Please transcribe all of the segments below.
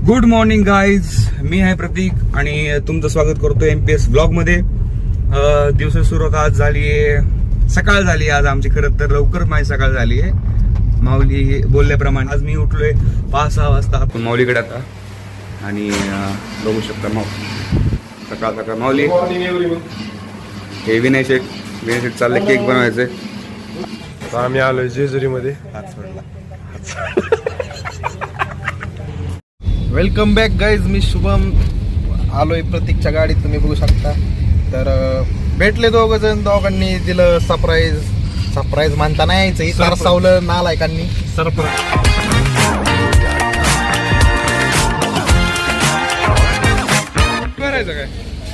Good morning guys, मी आहे प्रतीक आणि तुमचं स्वागत करतो MPS ब्लॉग मध्ये. दिवसाची सुरुवात आज झाली आहे, सकाळ झाली आज आमची. खरं तर लवकर माझी सकाळ झाली आहे. माऊली बोलल्याप्रमाणे आज मी उठलोय 5-6 वाजता. आपण माऊलीकडे आता आणि बघू शकता सकाळ सकाळ माऊली हे विनय शेठ चाललंय केक बनवायचंय. आम्ही आलोय जेजुरी मध्ये. वेलकम बॅक गाईज, मी शुभम आलोय प्रतीकच्या गाडीत, तुम्ही बघू शकता. तर भेटले दोघ जण, दोघांनी दिलं सरप्राईज म्हणता नाही यायचं, सरसावलं नालायकांनी. करायचं काय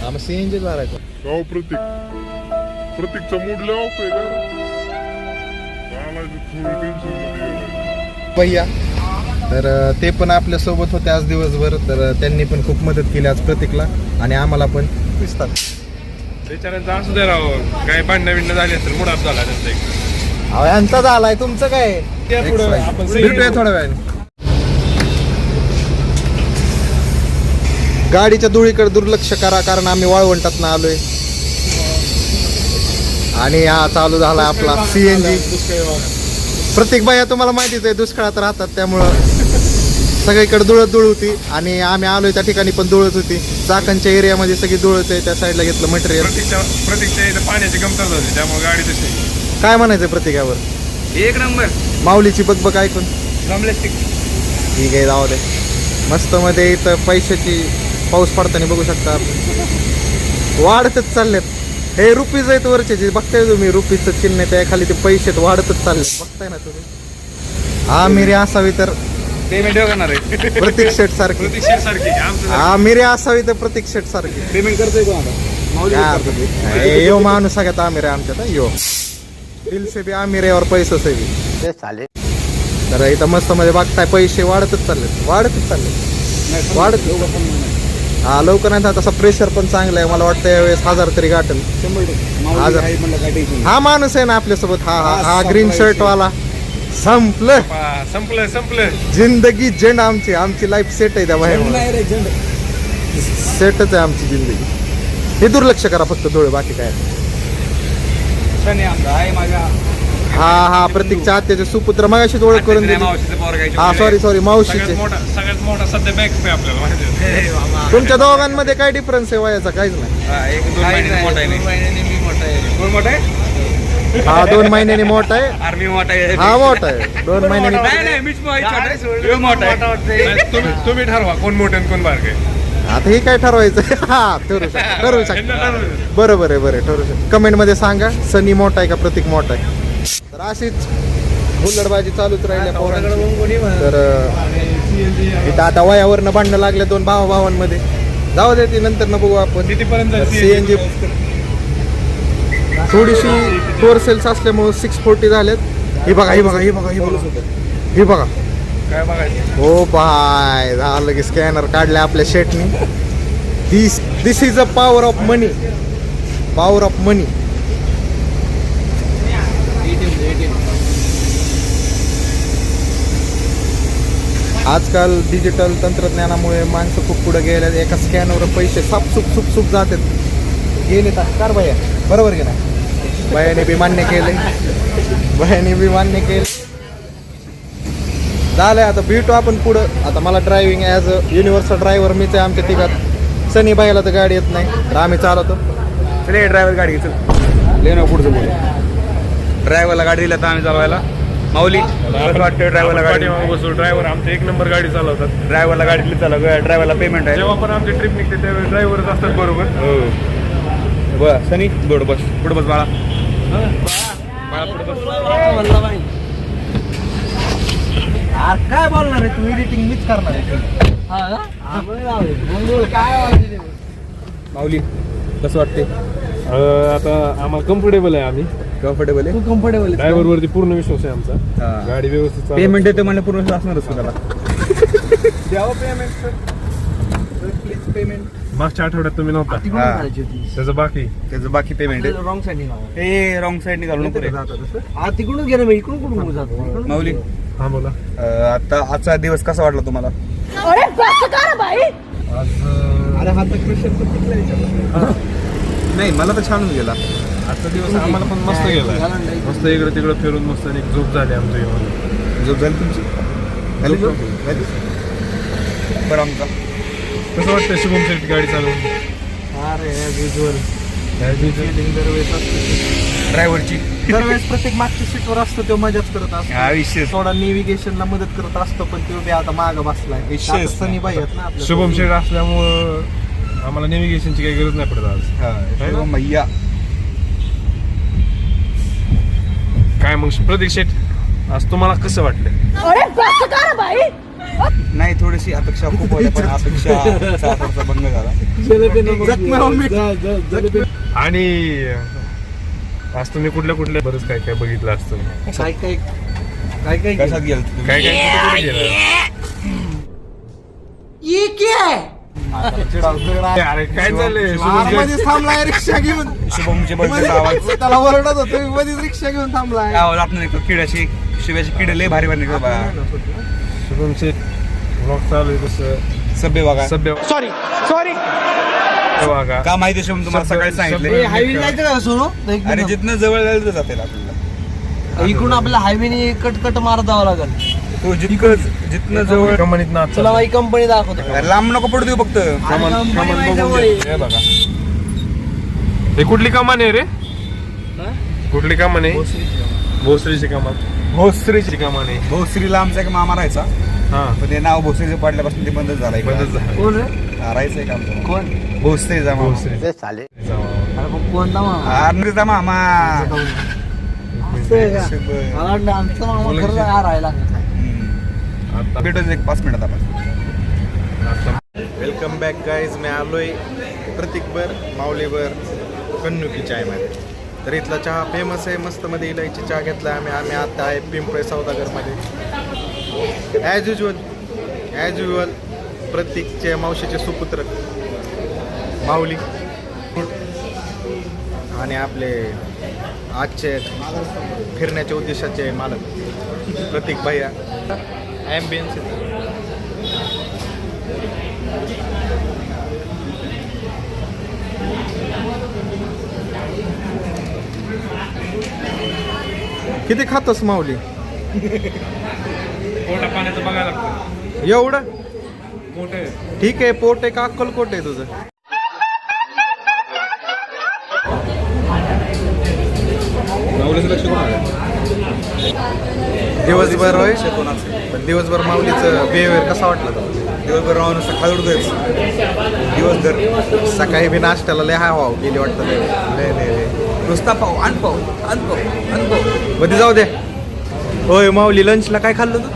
आम्ही सीएनजी भरायचं. हो प्रतीकचा मूड लय ऑफ आहे भैया, तर ते पण आपल्या सोबत होते आज दिवसभर. तर त्यांनी पण खूप मदत केली आज प्रतीकला आणि आम्हाला पण दिसतात. बेचाऱ्यांचं असू दे राव, काय भांडणं झाली असेल, मुडाप झाला त्यांचा एक. यांचा झालाय, तुमचं काय? भेटूया थोड्या वेळाने. गाडीच्या धुळीकडे दुर्लक्ष करा, कारण आम्ही वाळवंटात ना आलोय आणि हा चालू झाला आपला सीएनजी. प्रत्येक बाया तुम्हाला माहितीच आहे दुष्काळात राहतात, त्यामुळं सगळीकडे धुळत होती आणि आम्ही आलोय त्या ठिकाणी पण धुळत होती. चाकणच्या एरियामध्ये सगळी धुळत आहे. त्या साईडला घेतलं मटेरियल. प्रतीकच्या इथं पाण्याची कमतरता होती, त्यामुळे गाडी तशी. काय म्हणायचं प्रत्येकावर? एक नंबर माऊलीची बघ ऐकून. ठीक आहे, जाऊ दे. मस्त मध्ये इथं पैशाची पाऊस पडताना बघू शकता आपण. वाढतच चाललेत हे रुपीज आहेत वरचे, जे बघताय तुम्ही रुपीजचं चिन्ह आहे, त्या खाली ते पैसे वाढतच चालले, बघताय ना तुम्ही. हा मिरी असावी तर पेमेंट करणार आहे प्रतीक शेठ सारखी. हा मिरी असावी तर प्रतीक शेठ सारखी. पेमेंट करतोय कोण आता? यो माणूस सगळ्यात आमिर आहे आमच्यात. यो दिल से भी आमिर आहे और पैसे से भी चालेल. तर इथं मस्त मध्ये बघताय पैसे वाढतच चालले. हा लवकर नाही, तसा प्रेशर पण चांगला आहे. मला वाटतं यावेळेस 1000 तरी गाठल. 1000. हा माणूस आहे ना आपल्यासोबत, हा ग्रीन शर्ट वाला. संपलं जिंदगी झेंड. आमची लाईफ सेट आहे त्या बाहेर, सेटच आहे आमची जिंदगी. हे दुर्लक्ष करा फक्त डोळे, बाकी काय. हा प्रतीकच्या आत्याचे सुपुत्र मगाशीच ओळख करून दिली. हा सॉरी मावशीचे. सगळ्यात मोठा सध्या बॅग पे आपल्याला. तुमच्या दोघांमध्ये काय डिफरन्स आहे वयाचा? काहीच नाही. हा 2 महिन्यांनी मोठा आहे. आर्मी मोठा आहे. हा मोठा आहे 2 महिन्यांनी. तुम्ही ठरवा कोण मोठे आणि कोण बारके. आता हे काय ठरवायचं? हा ठरू शकतो. बरोबर आहे, ठरू शकतो. कमेंट मध्ये सांगा सनी मोठा आहे का प्रतीक मोठा आहे. तर अशीच हुल्लडबाजी चालूच राहिल्या पोरांची. तर इथं आता वयावरनं भांडणं लागले 2 भावांमध्ये. जाऊ दे, ती नंतर न बघू आपण. सीएनजी थोडीशी फोर सेल्स असल्यामुळे 640 झालेत. हे बघा काय बघायचं. हो बाय, झालं की स्कॅनर काढले आपल्या शेटनी. दिस इज अ पॉवर ऑफ मनी. आजकाल डिजिटल तंत्रज्ञानामुळे माणसं खूप पुढे गेले. एका स्कॅनवर पैसे सुप जातात. गेले तर बाया, बरोबर की नाही? बायाने बी मान्य केले. झालंय. आता भेटू आपण पुढं. आता मला driving as a universal driver मीच आहे आमच्या तिघात. सनी बाईला तर गाडी येत नाही, तर आम्ही चालवतो. चले ड्रायव्हर गाडी चल ले ना पुढचं बोल. ड्रायव्हरला गाडी दिला तर आम्ही चालवायला. माऊली वाटतं ड्रायव्हरला गाडी बसू. ड्रायव्हर आमचे एक नंबर गाडी चालवतात. ड्रायव्हरला गाडी दिली चालव. ड्रायव्हरला पेमेंट आहे. जेव्हा पण आमची ट्रिप निघते त्यावेळी ड्रायव्हरच असतात. बरोबर. हो बस सनी पुढं बस बाळा. काय बोलणार आहे तू? एडिटिंग मीच करणार आहे. माऊली कसं वाटते? आता आम्हाला कम्फर्टेबल आहे. आम्ही कम्फर्टेबल आहे. कम्फर्टेबल आहे. ड्रायव्हर वरती पूर्ण विश्वास आहे आमचा. गाडी व्यवस्थित पेमेंट देतो म्हणजे पूर्ण असणारच त्याला. द्यावं पेमेंट सर, प्लीज पेमेंट. मागच्या आठवड्यात तुम्ही नव्हता, त्याचं बाकी पेमेंट आहे. रॉंग साईडने रॉंग साईडने घालून तिकडूनच गेलं, इकडून कुठून जातो. माऊली हा बोला. आता आजचा दिवस कसा वाटला तुम्हाला? अरे बस कर भाई. अरे हा तर कृष्ण नाही मला तर छानच गेला. आजचा दिवस आम्हाला पण मस्त गेला. मस्त इकडे तिकडे फिरून मस्त एक झोप झाली आमच्या जेवण. झोप झाली तुमची? झाली झोप? झाली? बरं आमचा कसं वाटतं शुभम शेट गाडी चालवून? अरे विज्युअल ड्रायव्हरची दरवेळेस प्रत्येक मागच्या सीटवर असतो तो मजाच करत असतो. विशेष थोडा नेव्हिगेशनला मदत करत असतो पण तो बी आता माग बसलाय. विशेष. सनी बाई आहेत ना आपल्या शुभम शेट असल्यामुळं आम्हाला नेव्हिगेशनची काही गरज नाही पडत आज. हा मैया. काय मग प्रतीक शेट आज तुम्हाला कसं वाटलं? अरे बस कर भाई. नाही थोडीशी अपेक्षा खूप होत्या पण अपेक्षा थोडासा भंग झाला. आणि आज तुम्ही कुठल्या बरंच काय काय बघितलं असतं. काय काय काय काय कशात गेल काय काय कुठे कुठे गेलं? अरे काय चाललंय शुभम शेट? मध्येच थांबलाय रिक्षा घेऊन. शुभमचे बंद आवाज त्याला ओरडत होतो मी मध्येच रिक्षा घेऊन थांबलाय. आवाज आपण किड्याची शिव्याची किडे लय भारी भारी निघतो बा. शुभम शेट ब्लॉग चालू आहे तसं सभ्य बघा. सभ्य सॉरी वागा. का माहिती शुभम तुम्हाला सकाळी सांगितलं. हायवे जायचं का सोनू? आणि जिथनं जवळ जाईल तर जाते आपल्याला. इकडून आपल्याला हायवेने कट मारत जावं लागेल. तो जिथनं जवळ कंपनीत नाच तुला माझी कंपनी दाखवतो. लांब नको पडू देऊ फक्त. कमान बघून घे. हे बघा हे कुठली कमान आहे रे? कुठली कमान आहे? भोसरीची कमान. भोसरीची कमान आहे. भोसरीला आमचा एक मामा राहायचा हा पण ते नाव भोसरीचं पडल्यापासून ते बंदच झालं. बंदच झालं. कोण रे? राहायचं एक आमचं कोण? भोसरीचा मामा. भोसरी अरे मग कोणता मामा? आरनीचा मामा. असं आहे का? मला वाटलं आमचा मामा खरंच हा राहिला. आता भेटूच एक 5 मिनिटात आपण. Welcome back guys. मी आलोय प्रतीकभर माऊलीभर कन्नुकी चायमध्ये. तर इथला चहा फेमस आहे. मस्त मध्ये इलायची चहा घेतला आम्ही आता आहे पिंपळे सौदागरमध्ये. ॲज युजल प्रतीकचे मावशीचे सुपुत्र माऊली आणि आपले आजचे फिरण्याच्या उद्देशाचे मालक प्रतीक भैया. ॲम्बियन्स किती खातोस माऊली? पोटा पाण्याचं बघायला लागतं. एवढं मोठे ठीक आहे. पोट आहे का अक्कलकोट आहे तुझं? दिवसभर होय पण दिवसभर माऊलीचं बिहेवियर कसा वाटलं तुला? दिवसभर राहून नुसतं खालूडतोयच दिवसभर. सकाळी बी नाश्त्याला लय हा वाव गेली वाटतं. लय नुसता पाव आण पाव. मध्ये जाऊ दे. होय माऊली लंचला काय खाल्लं तू?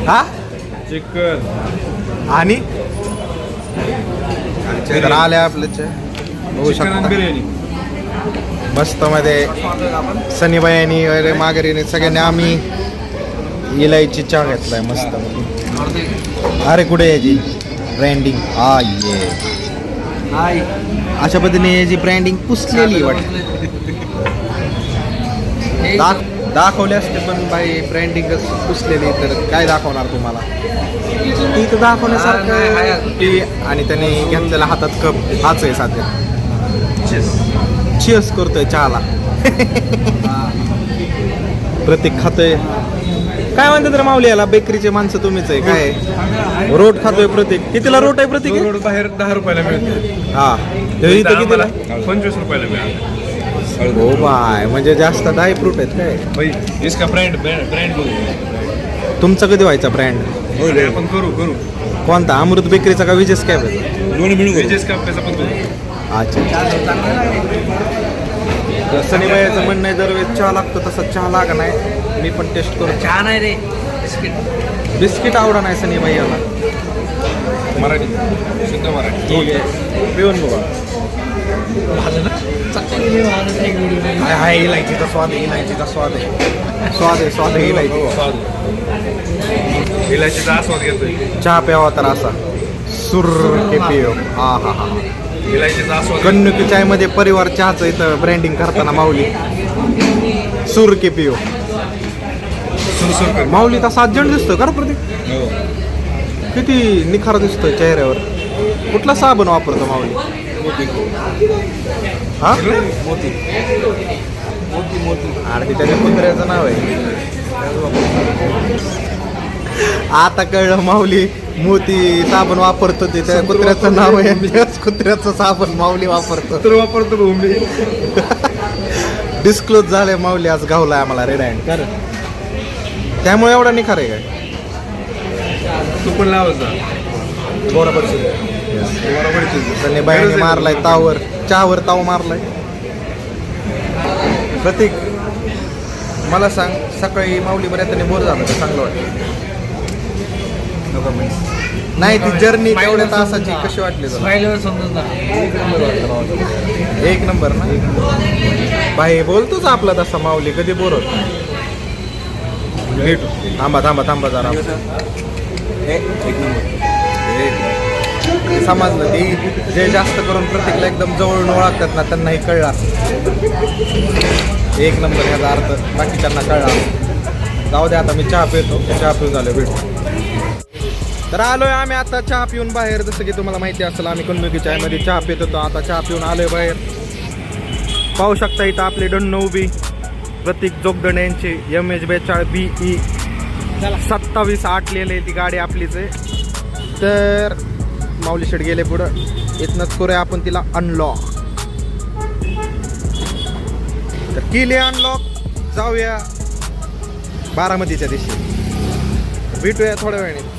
हा चिकन आणि तर आले आपले होऊ शकता बिर्याणी. मस्त मध्ये सनीबाईनी वगैरे माघारीने सगळ्यांनी आम्ही इलायची चहा घेतलाय मस्त. अरे कुठे याची ब्रँडिंग? ये अशा पद्धतीने याची ब्रँडिंग पुसलेली वाटते. दाखवले असते पण बाई ब्रँडिंगच पुसलेली तर काय दाखवणार तुम्हाला? ती तर दाखवण्यासारखं ती. आणि त्याने घेतलेला हातात कप हाच आहे साध्या. चिअर्स करतोय चहाला. प्रतीक खातोय. काय म्हणतात रे माऊली याला? बेकरीचे माणसं तुम्हीच आहे काय? रोट खातोय प्रतीक. कितीला रोट आहे प्रतीक? रोड बाहेर 10 रुपयाला मिळते. हा इथं कितीला? 25 रुपयाला मिळते. हो बाय म्हणजे जास्त ड्राय फ्रूट आहेत काय? भाई इसका ब्रँड तुमचा कधी व्हायचा ब्रँड? आपण करू कोणता? अमृत बेकरीचा का विजय कॅब? विजेस कापण्याचा पण करू. अच्छा. सनीबाईचं म्हणणं आहे दरवेळेस चहा लागतो तसा चहा लागा नाही. मी पण टेस्ट करू. चहा नाही रे बिस्किट आवडा नाही सनीबाई याला. मराठी शुद्ध मराठी. ठीक आहे पिऊन बघा. हाय इलायचीचा स्वाद आहे. इलायचीचा स्वाद आहे इलायची. इलायचीचा आस्वाद घेतोय. चहा प्यावा तर असा सुर के पियो. हा हा हा. इलायचीचा आस्वाद. कन्नुकी चायमध्ये परिवार चहाचं इथं ब्रँडिंग करताना माऊली सुर के पियो. सुरसुर कर. माऊली तसा 7 जण दिसतो का रे प्रतीक? हो. किती निखार दिसतोय चेहऱ्यावर. कुठला साबण वापरतो माऊली? हा मोती. आणि त्याच्या कुत्र्याचं नाव आहे. आता कळलं माऊली मोती साबण वापरतो ते त्या कुत्र्याचं नाव आहे. त्याच कुत्र्याचं साबण माऊली वापरतो. तर वापरतो भूमी. डिस्क्लोज झालंय माऊली आज गावलाय आम्हाला रेड हँड. त्यामुळे एवढा निखार आहे काय? तू पण लावायचा. त्यांनी बायाने मारलाय तावर, चहावर ताव मारलाय. प्रतीक मला सांग, सकाळी माऊली बऱ्याच बोर झालं तर चांगलं वाटतं? नाही, ती जर्नी तेवढ्या तासाची कशी वाटली तुला? एक नंबर ना भाई. बोलतोच आपला तसा माऊली, कधी बोर होत नाही. थांबा थांबा थांबा जरा. एक नंबर. समजलं ते जे जास्त करून प्रत्येकला एकदम जवळून ओळखतात ना, त्यांनाही कळलं असं. एक नंबर ह्याचा अर्थ बाकीच्यांना कळला. जाऊ दे, आता मी चहा पितो. चहा पिऊन झालो, भेटू. तर आलोय आम्ही आता चहा पिऊन बाहेर. जसं की तुम्हाला माहिती असेल, आम्ही कुणबी चायमध्ये चहा पित होतो. आता चहा पिऊन आलोय बाहेर. पाहू शकता इथं आपले डन्नो उभी प्रतीक जोगदंड यांची MH42 BE 27-8 लिहिलेली ती गाडी आपलीच आहे. तर माऊली शेट गेले पुढं. इथनंच करूया आपण तिला अनलॉक. तर केली अनलॉक. जाऊया बारामतीच्या दिवशी. भेटूया थोड्या वेळाने.